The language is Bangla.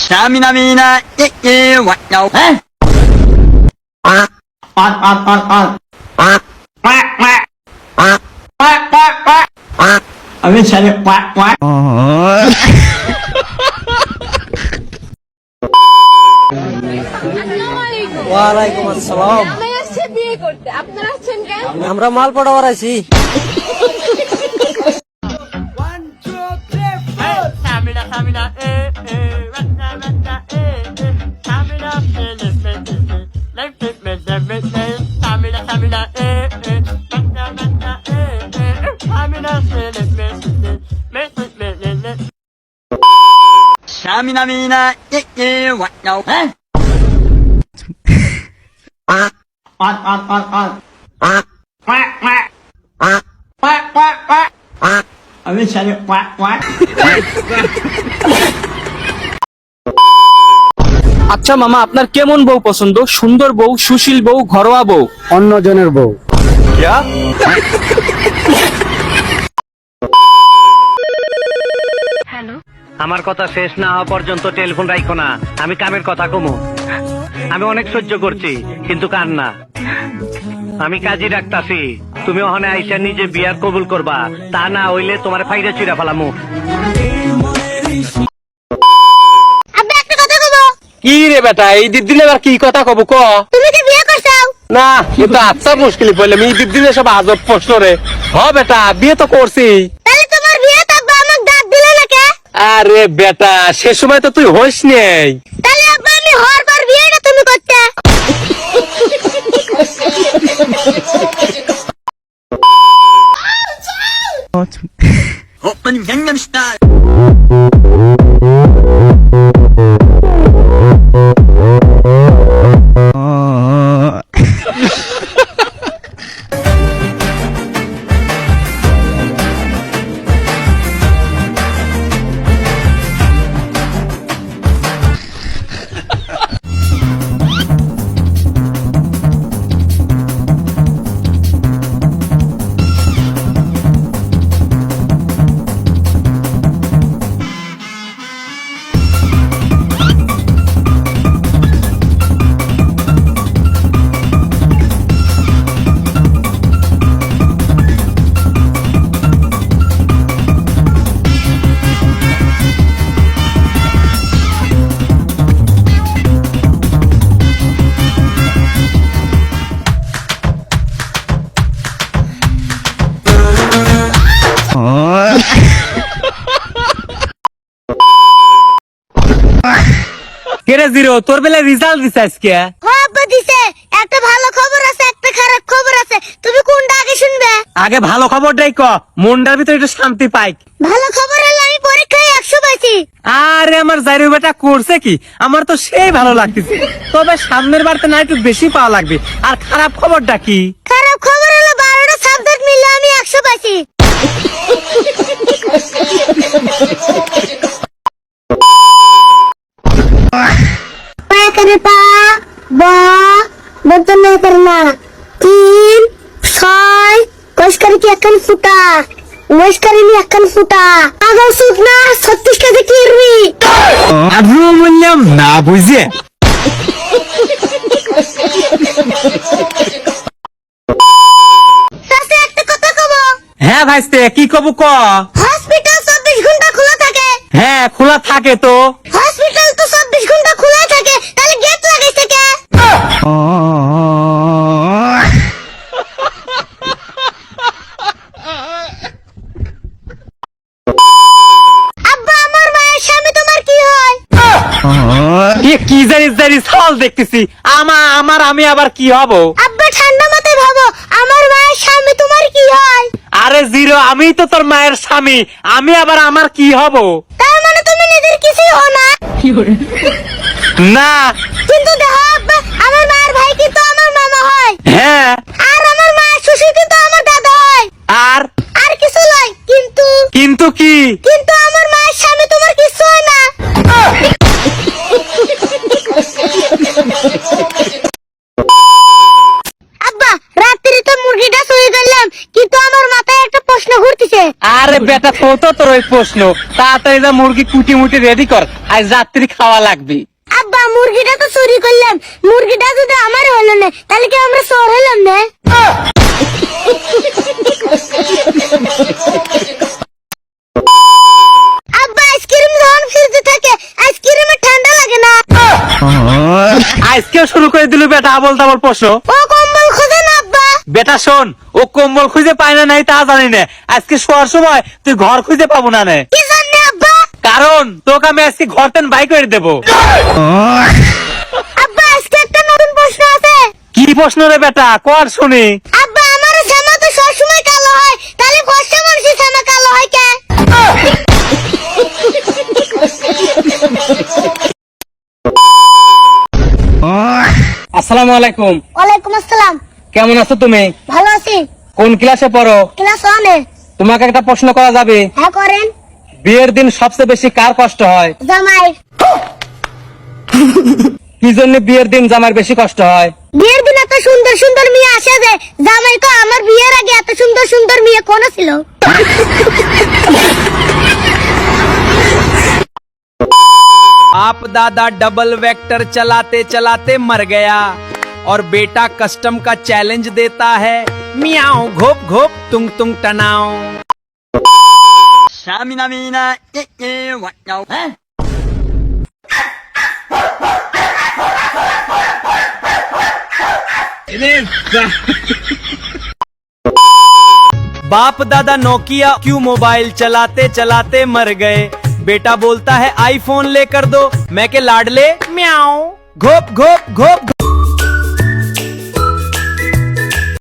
Samina mina, what now? আমি সারে ওয়ালাইকুম আসসালাম। আমি আসছি বিয়ে করতে, আপনারা আসছেন কেন? আমরা মাল পড়াবার আছি। Samina mina, what now? আমি সারে আচ্ছা মামা, আপনার কেমন বউ পছন্দ? সুন্দর বউ, সুশীল বউ, ঘরোয়া বউ? অন্যজনের বউ। আমার কথা শেষ না হওয়া পর্যন্ত টেলিফোন রাখো না। আমি কামের কথা কমু। আমি অনেক সহ্য করছি, কিন্তু কান না। আমি কাজী রাখতাছি, তুমি ওখানে আইসা নিজে বিয়ার কবুল করবা, তা না হইলে তোমার ফাইরে চিরা ফেলামু। আপনি একটা কথা কব, কি রে বেটা, এই দিনে আবার কি কথা কব ক? তুমি কি বিয়ে করছাও? না, কিন্তু আচ্ছা মুশকিল পড়লে এই দিনে সব আজব প্রশ্ন রে। হ বেটা, বিয়ে তো করছি। তাহলে তোমার বিয়ে থাকবে, আমাকে ডাক দিলে না কে? আরে বেটা, সে সময় তো তুই হইস নেই। তাহলে আব্বা আমি হওয়ার পর বিয়েটা তুমি করতে? Open Gangnam Style. কেরে জিরো, তোর বেলা রেজাল্ট দিছে আজকে? হ্যাঁ আব্বা দিছে। একটা ভালো খবর আছে, একটা খারাপ খবর আছে। তুমি কোনটা আগে শুনবে? আগে ভালো খবরটাই ক, মনটার ভিতরে একটু শান্তি পাই। ভালো খবর হলো আমি পরীক্ষায় 100 পাইছি। আরে আমার জাইরু বেটা করছে কি, আমার তো সেই ভালো লাগতেছে। তবে সামনের বারতে না একটু বেশি পাওয়া লাগবে। আর খারাপ খবরটা কি? খারাপ খবর হলো 12টা সাবজেক্ট মিলে আমি 100 পাইছি। বদলে করনা 3 6 কষ্কারি কি একখান ফুটা মস্কারি নি একখান ফুটা আগল সুট না 36 কেজি কিরবি আদু বললাম না বুঝে। সাথে একটা কথা কব। হ্যাঁ ভাইস্তে, কি কব ক? হসপিটাল 24 ঘন্টা খোলা থাকে। হ্যাঁ খোলা থাকে তো। হসপিটাল তো 24 ঘন্টা খোলা থাকে, তাহলে গেট লাগাইছে কে? আব্বা আমার মায়ের স্বামী তোমার কি হয়? কি জানিস সাল দেখতেছি। আমি আবার কি হব? আব্বা ঠান্ডা মাথায় ভাবো, আমার মায়ের স্বামী তোমার কি হয়? আরে জিরো, আমি তো তোর মায়ের স্বামী, আমি আবার আমার কি হব? তার মানে তুমি নিজের কিছুই হও না? না। কিন্তু দেখো আব্বা, আমার মায়ের ভাই কিন্তু আমার মামা হয়। হ্যাঁ। আর আমার মায়ের শ্বশুর কিন্তু আমার দাদা হয়। আর আর কিছু নয়, কিন্তু কিন্তু কি? কিন্তু আমার মায়ের স্বামী তোমার কিছু হয় না। আব্বা রাত্রিতে মুরগিটা শুয়ে গেলাম, কিন্তু আমার মাথায় একটা প্রশ্ন ঘুরতেছে। আরে বেটা, তো তোর ওই প্রশ্ন, তাড়াতাড়ি যা মুরগি কুটি মুটি রেডি কর, আজ রাত্রি খাওয়া লাগবে। আব্বা মুরগিটা তো চুরি করলাম, মুরগিটা যদি আমার হলো না তাহলে কি আমরা চোর হলাম না? আব্বা আইসক্রিম যখন ফ্রিজে থাকে আইসক্রিমে ঠান্ডা লাগে না। আজকেও শুরু করে দিল বেটা আবল তাবল প্রশ্ন। ও কম্বল খোঁজে না আব্বা। বেটা শোন, ও কম্বল খুঁজে পায় না নাই তা জানি না, আজকে শোয়ার সময় তুই ঘর খুঁজে পাবো না নে। কি জন্য আব্বা? কারণ তোকে আমি আজকে ঘর তেন বাই করে দেবো। আব্বা আজকে একটা নতুন প্রশ্ন আছে। কি প্রশ্ন রে বেটা, কর শুনি। আব্বা আমার জামা তো সবসময় কালো হয়, তাহলে কষ্ট মানুষের জামা কালো হয় কেন? আসসালামু আলাইকুম। ওয়ালাইকুম আসসালাম। কেমন আছো তুমি? ভালো আছি। কোন ক্লাসে পড়ো? ক্লাস 1 এ। তোমাকে একটা প্রশ্ন করা যাবে? হ্যাঁ করেন। বিয়ের দিন সবচেয়ে বেশি কার কষ্ট হয়? জামাই। কি জন্য বিয়ের দিন জামার বেশি কষ্ট হয়? বিয়ের দিন এত সুন্দর সুন্দর মেয়ে আসে যে জামাই তো আমার বিয়ের আগে এত সুন্দর সুন্দর মেয়ে কোন ছিল? आप दादा डबल वेक्टर चलाते चलाते मर गया और बेटा कस्टम का चैलेंज देता है, मियाओ घोप घोप तुंग तुंग टनाओ। Shamina mina, what now? बाप दादा नोकिया क्यों मोबाइल चलाते चलाते मर गए, बेटा बोलता है आईफोन लेकर दो, मैं के लाडले म्याओ घोप घोप घोप।